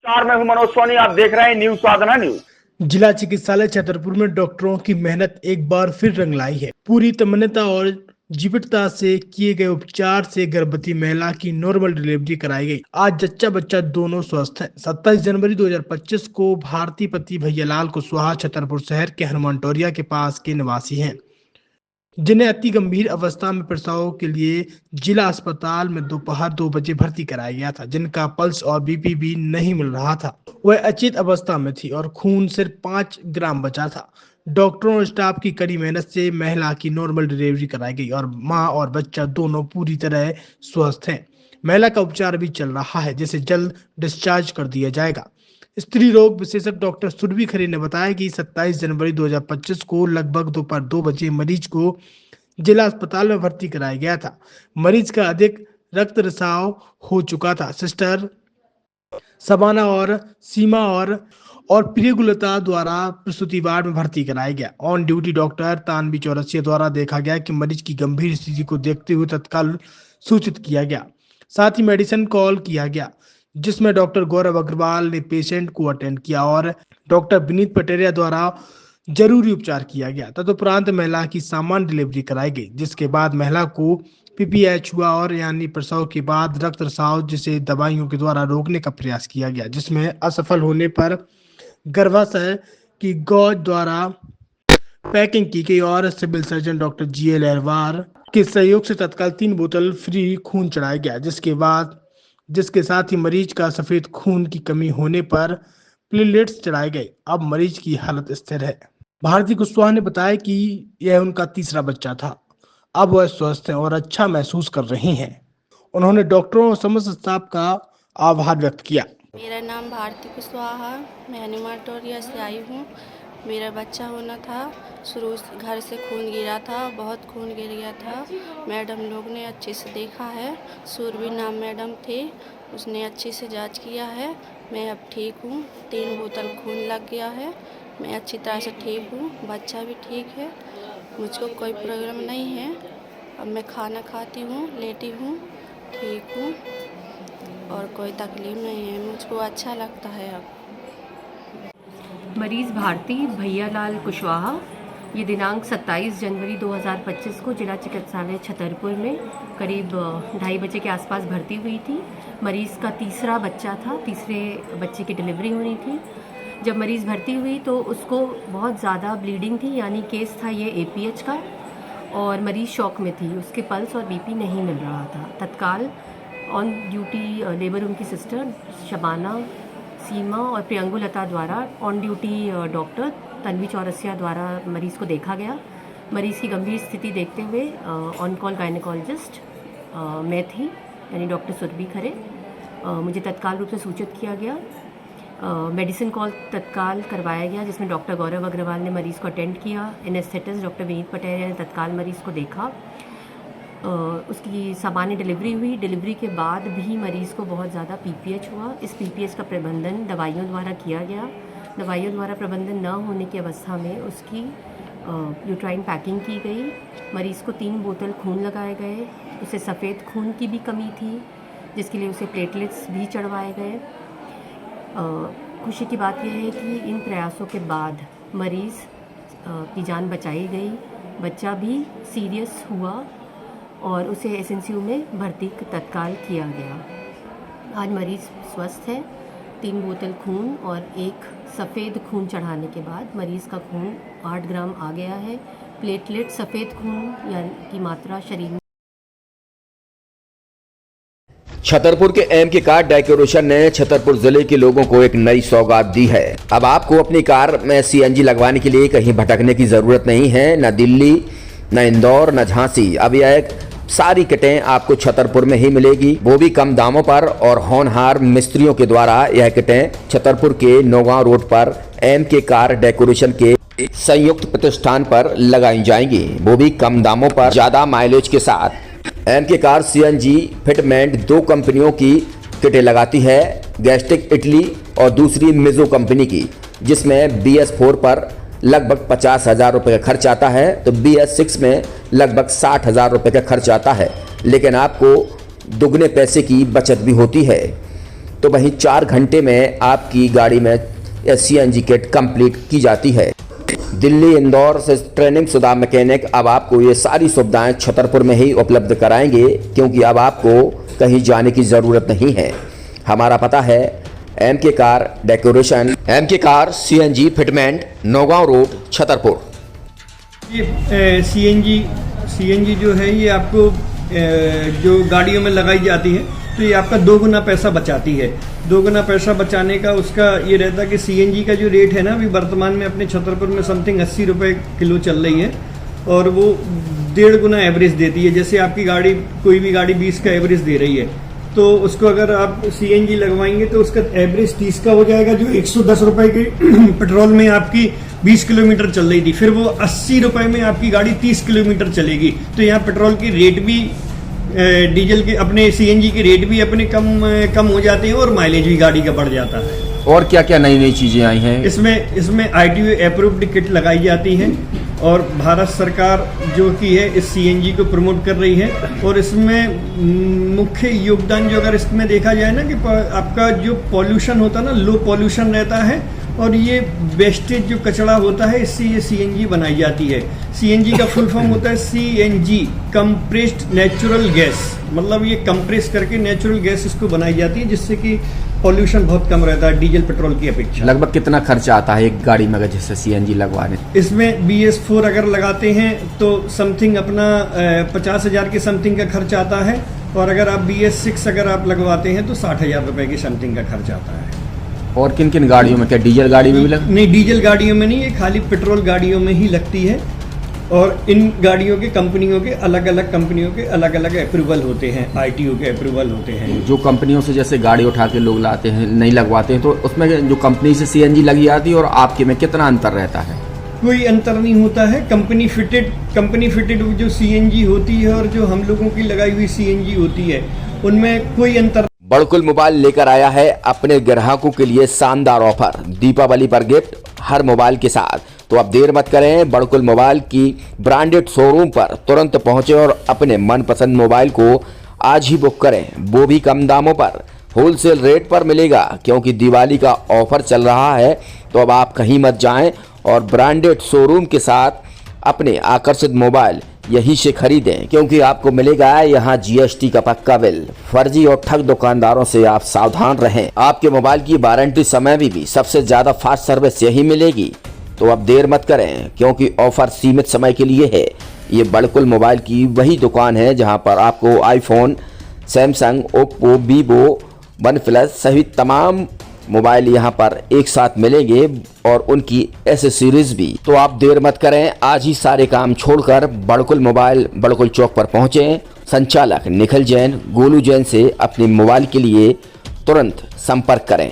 मैं हूं मनोज सोनी, आप देख रहे हैं न्यूज साधना न्यूज। जिला चिकित्सालय छतरपुर में डॉक्टरों की मेहनत एक बार फिर रंग लाई है। पूरी तमन्नता और जीवटता से किए गए उपचार से गर्भवती महिला की नॉर्मल डिलीवरी कराई गई। आज जच्चा बच्चा दोनों स्वस्थ हैं। 27 जनवरी 2025 को भारती पति भैयालाल कुशवाहा छतरपुर शहर के हनुमान टोरिया के पास के निवासी हैं, जिन्हें अति गंभीर अवस्था में प्रसव के लिए जिला अस्पताल में दोपहर 2 बजे भर्ती कराया गया था, जिनका पल्स और बीपी भी नहीं मिल रहा था। वह अचेत अवस्था में थी और खून सिर्फ 5 ग्राम बचा था। डॉक्टरों और स्टाफ की कड़ी मेहनत से महिला की नॉर्मल डिलीवरी कराई गई और मां और बच्चा दोनों पूरी तरह स्वस्थ हैं। महिला का उपचार भी चल रहा है, जिसे जल्द डिस्चार्ज कर दिया जाएगा। स्त्री रोग विशेषज्ञ डॉक्टर सुरभि खरे ने बताया कि 27 जनवरी 2025 को लगभग दोपहर 2 बजे मरीज को जिला अस्पताल में भर्ती कराया गया था। मरीज का अधिक रक्त रिसाव हो चुका था। सिस्टर सबाना और सीमा और प्रियगुलता द्वारा प्रसूति वार्ड में भर्ती कराया गया। On duty doctor Tanvi Chaurasia द्वारा देखा गया कि मरीज की गंभीर स्थिति को देखते हुए तत्काल सूचित किया गया। साथ ही मेडिसिन कॉल किया गया, जिसमें डॉक्टर गौरव अग्रवाल ने पेशेंट को अटेंड किया और डॉक्टर विनीत पटेरिया द्वारा जरूरी उपचार किया गया। तदुपरांत महिला की सामान्य डिलीवरी कराई गई, जिसके बाद महिला को पीपीएच हुआ और यानी प्रसव के बाद रक्त रिसाव, जिसे दवाइयों के द्वारा रोकने का प्रयास किया गया, जिसमें असफल होने पर गर्भाशय की गौज द्वारा पैकिंग की गई और civil surgeon doctor GL Aharwar के सहयोग से तत्काल 3 बोतल फ्री खून चढ़ाया गया, जिसके साथ ही मरीज का सफेद खून की कमी होने पर प्लेटलेट्स चढ़ाए गए। अब मरीज की हालत स्थिर है। भारती कुशवाहा ने बताया कि यह उनका तीसरा बच्चा था। अब वह स्वस्थ हैं और अच्छा महसूस कर रही हैं। उन्होंने डॉक्टरों और समस्त स्टाफ का आभार व्यक्त किया। मेरा नाम भारती कुशवाहा, मैं हनुमान टोरिया से आई हूँ। मेरा बच्चा होना था, शुरू घर से खून गिरा था, बहुत खून गिर गया था। मैडम लोग ने अच्छे से देखा है, सुरभि नाम मैडम थे, उसने अच्छे से जांच किया है। मैं अब ठीक हूँ, 3 बोतल खून लग गया है, मैं अच्छी तरह से ठीक हूँ, बच्चा भी ठीक है, मुझको कोई प्रॉब्लम नहीं है। अब मैं खाना खाती हूँ, लेटी हूँ, ठीक हूँ और कोई तकलीफ नहीं है, मुझको अच्छा लगता है। अब मरीज़ भारती भैयालाल कुशवाहा, ये दिनांक 27 जनवरी 2025 को जिला चिकित्सालय छतरपुर में करीब 2:30 बजे के आसपास भर्ती हुई थी। मरीज़ का तीसरा बच्चा था, तीसरे बच्चे की डिलीवरी होनी थी। जब मरीज़ भर्ती हुई तो उसको बहुत ज़्यादा ब्लीडिंग थी, यानी केस था ये एपीएच का, और मरीज़ शॉक में थी, उसके पल्स और बीपी नहीं मिल रहा था। तत्काल ऑन ड्यूटी लेबर रूम की सिस्टर शबाना, सीमा और प्रियंगुलता द्वारा on duty doctor Tanvi Chaurasia द्वारा मरीज़ को देखा गया। मरीज़ की गंभीर स्थिति देखते हुए ऑन कॉल गायनेकोलॉजिस्ट मैं थी, यानी डॉक्टर सुरभि खरे, मुझे तत्काल रूप से सूचित किया गया। मेडिसिन कॉल तत्काल करवाया गया, जिसमें डॉक्टर गौरव अग्रवाल ने मरीज़ को अटेंड किया। एनेस्थेटिस्ट डॉक्टर विनीत पटेरिया ने तत्काल मरीज़ को देखा। उसकी सामान्य डिलीवरी हुई। डिलीवरी के बाद भी मरीज़ को बहुत ज़्यादा पीपीएच हुआ। इस पीपीएच का प्रबंधन दवाइयों द्वारा किया गया। दवाइयों द्वारा प्रबंधन न होने की अवस्था में उसकी यूट्राइन पैकिंग की गई। मरीज़ को 3 बोतल खून लगाए गए। उसे सफ़ेद खून की भी कमी थी, जिसके लिए उसे प्लेटलेट्स भी चढ़वाए गए। खुशी की बात यह है कि इन प्रयासों के बाद मरीज़ की जान बचाई गई। बच्चा भी सीरियस हुआ और उसे एसएनसीयू में भर्ती तत्काल किया गया। आज मरीज़ स्वस्थ है। 3 बोतल खून और 1 सफ़ेद खून चढ़ाने के बाद मरीज़ का खून 8 ग्राम आ गया है। प्लेटलेट सफ़ेद खून यानी की मात्रा शरीर में। छतरपुर के एमके कार डेकोरेशन ने छतरपुर जिले के लोगों को एक नई सौगात दी है। अब आपको अपनी कार में सीएनजी लगवाने के लिए कहीं भटकने की जरूरत नहीं है, न दिल्ली, न इंदौर, न झांसी। अब यह सारी किटें आपको छतरपुर में ही मिलेगी, वो भी कम दामों पर। और होनहार मिस्त्रियों के द्वारा यह किटें छतरपुर के नौगांव रोड पर एमके कार डेकोरेशन के संयुक्त प्रतिष्ठान पर लगाई जाएंगी, वो भी कम दामों पर, ज्यादा माइलेज के साथ। एमके कार सीएनजी फिटमेंट 2 कंपनियों की किटें लगाती है, गैस्ट्रिक इटली और दूसरी मिजो कंपनी की, जिसमें BS4 पर लगभग 50,000 रुपये का खर्च आता है, तो BS6 में लगभग 60,000 रुपये का खर्च आता है, लेकिन आपको दुगने पैसे की बचत भी होती है। तो वहीं 4 घंटे में आपकी गाड़ी में CNG किट कंप्लीट की जाती है। दिल्ली इंदौर से ट्रेनिंग शुदा मैकेनिक अब आपको ये सारी सुविधाएं छतरपुर में ही उपलब्ध कराएंगे, क्योंकि अब आपको कहीं जाने की ज़रूरत नहीं है। हमारा पता है MK car decoration, MK car CNG fitment, Naugaon road, Chhatarpur. ये CNG जो है ये आपको जो गाड़ियों में लगाई जाती है तो ये आपका 2 गुना पैसा बचाती है। 2 गुना पैसा बचाने का उसका ये रहता है कि CNG का जो रेट है ना अभी वर्तमान में अपने छतरपुर में समथिंग 80 रुपये किलो चल रही है और वो 1.5 गुना एवरेज देती है। जैसे आपकी गाड़ी कोई भी गाड़ी 20 का एवरेज दे रही है तो उसको अगर आप CNG लगवाएंगे तो उसका एवरेज 30 का हो जाएगा, जो 110 रुपये के पेट्रोल में आपकी 20 किलोमीटर चल रही थी, फिर वो 80 रुपये में आपकी गाड़ी 30 किलोमीटर चलेगी। तो यहाँ पेट्रोल की रेट भी डीजल के अपने CNG के रेट भी अपने कम हो जाते हैं और माइलेज भी गाड़ी का बढ़ जाता है। और क्या क्या नई नई चीज़ें आई हैं? इसमें ITO अप्रूव्ड किट लगाई जाती है और भारत सरकार जो की है इस CNG को प्रमोट कर रही है। और इसमें मुख्य योगदान जो अगर इसमें देखा जाए ना कि आपका जो पॉल्यूशन होता है ना, लो पॉल्यूशन रहता है और ये वेस्टेज जो कचरा होता है इससे ये CNG बनाई जाती है। CNG का फुल फॉर्म होता है CNG कंप्रेस्ड नेचुरल गैस, मतलब ये कंप्रेस करके नेचुरल गैस इसको बनाई जाती है जिससे कि पॉल्यूशन बहुत कम रहता है डीजल पेट्रोल की अपेक्षा। लगभग कितना खर्चा आता है एक गाड़ी में अगर जैसे CNG लगवाने? इसमें BS4 अगर लगाते हैं तो समथिंग अपना 50,000 के समथिंग का खर्च आता है और अगर आप BS6 अगर आप लगवाते हैं तो 60,000 रुपये की समथिंग का खर्च आता है। और किन किन गाड़ियों में, क्या डीजल गाड़ी में भी नहीं, डीजल गाड़ियों में नहीं, ये खाली पेट्रोल गाड़ियों में ही लगती है। और इन गाड़ियों के कंपनियों के अलग अलग अप्रूवल होते हैं, ITO के अप्रूवल होते हैं। जो कंपनियों से जैसे गाड़ी उठा के लोग लाते हैं नहीं लगवाते हैं, तो उसमें जो कंपनी से CNG लगी जाती है और आपके में कितना अंतर रहता है? कोई अंतर नहीं होता है। कंपनी फिटेड जो CNG होती है और जो हम लोगों की लगाई हुई CNG होती है उनमें कोई अंतर। बड़कुल मोबाइल लेकर आया है अपने ग्राहकों के लिए शानदार ऑफर, दीपावली पर गिफ्ट हर मोबाइल के साथ। तो अब देर मत करें, बड़कुल मोबाइल की ब्रांडेड शोरूम पर तुरंत पहुंचे और अपने मनपसंद मोबाइल को आज ही बुक करें, वो भी कम दामों पर, होलसेल रेट पर मिलेगा। क्योंकि दिवाली का ऑफर चल रहा है तो अब आप कहीं मत जाएं और ब्रांडेड शोरूम के साथ अपने आकर्षित मोबाइल यहीं से खरीदें, क्योंकि आपको मिलेगा यहाँ GST का पक्का बिल। फर्जी और ठग दुकानदारों से आप सावधान रहें। आपके मोबाइल की वारंटी समय में भी सबसे ज्यादा फास्ट सर्विस यही मिलेगी। तो अब देर मत करें, क्योंकि ऑफर सीमित समय के लिए है। ये बड़कुल मोबाइल की वही दुकान है जहां पर आपको iPhone, Samsung, Oppo, Vivo, OnePlus सहित तमाम मोबाइल यहां पर एक साथ मिलेंगे और उनकी एसेसरीज भी। तो आप देर मत करें, आज ही सारे काम छोड़कर बड़कुल मोबाइल बड़कुल चौक पर पहुंचें। संचालक निखिल जैन, गोलू जैन से अपने मोबाइल के लिए तुरंत संपर्क करें।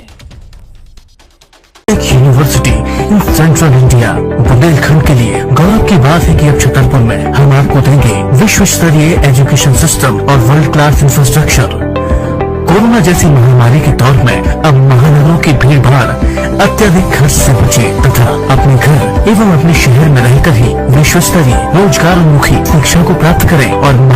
University in central India Bundelkhand के लिए गौरव की बात है कि अब छतरपुर में हम आपको देंगे विश्व स्तरीय एजुकेशन सिस्टम और वर्ल्ड क्लास इंफ्रास्ट्रक्चर। कोरोना जैसी महामारी के दौर में अब महानगरों की भीड़ भाड़ अत्यधिक खर्च से बचे तथा अपने घर एवं अपने शहर में रहकर ही विश्व स्तरीय रोजगार उन्मुखी शिक्षा को प्राप्त करें और